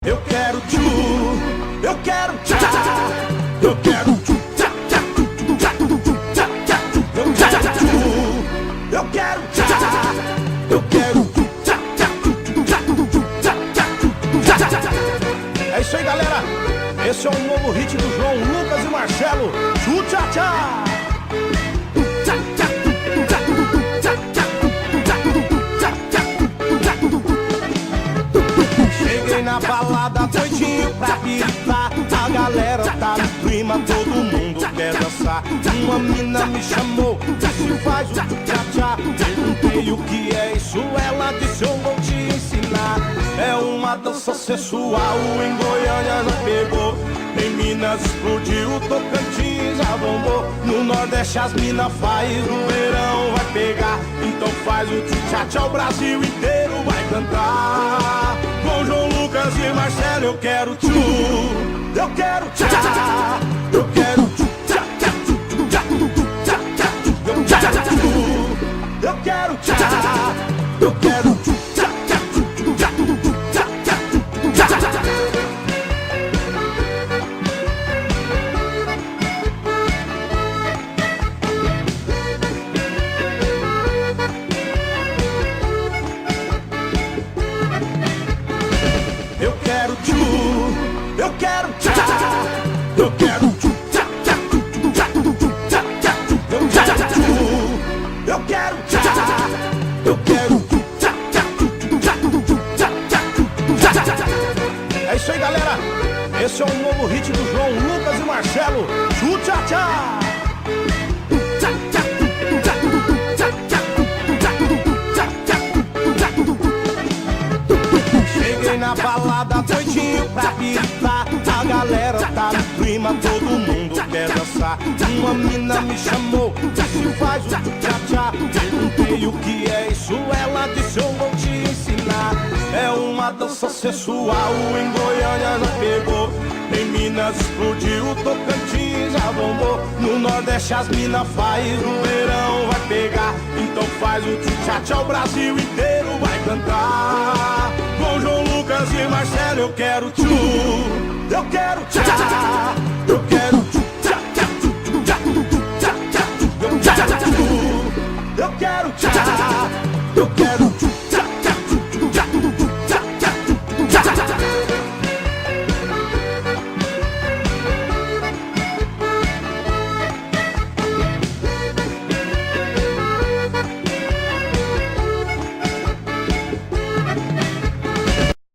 Eu quero tchu, eu quero tchá, eu quero tchu, tchá, tchá, tchu, tchá, tchu, tchá, tchá, eu quero tchu, eu quero tchá, eu quero tchu, tchá, tchá, tchu, tchá, tchu, tchá, tchá, tchá, tchá. É isso aí, galera. Esse é um novo hit do João Lucas e Marcelo. Tchu, tchá, tchá. Na balada doidinho pra pitar, a galera tá no clima, todo mundo quer dançar. Uma mina me chamou, disse faz o tchá-tchá. Perguntei o que é isso, ela disse eu vou te ensinar. É uma dança sensual, em Goiânia já pegou, em Minas explodiu, Tocantins já bombou. No Nordeste as mina faz, no verão vai pegar. Então faz o tchá-tchá, o Brasil inteiro vai cantar. Com João Lucas e Marcelo eu quero tchu, eu quero tchá, eu quero tchu, tchá, tchá, tchu, tchá, tchu, tchá, tchá, eu quero tchu, eu quero tchá, eu quero tchu, tchá, tchá, tchu, tchá, tchá, tchá, tchá, tchá. Eu quero tchu, eu quero tchá, eu quero tchu, tchá, tchá, tchu, tchá, tchu, tchá, tchá, eu quero tchu, eu quero tchá, eu quero tchu, tchá, tchá, tchu, tchá, tchu, tchá, tchá, tchá, tchá. É isso aí, galera. Esse é um novo hit do João Lucas e Marcelo. Tchu, tchá, tchá. Na balada doidinho pra pitar, a galera tá no clima, todo mundo quer dançar. Uma mina me chamou, disse faz o tchá-tchá. Perguntei o que é isso, ela disse eu vou te ensinar. É uma dança sensual, em Goiânia já pegou, em Minas explodiu, Tocantins já bombou. No Nordeste as mina faz, no verão vai pegar. Então faz o tchá-tchá, o Brasil inteiro vai cantar. Com João Lucas e Marcelo eu quero tchu, eu quero tchá, eu quero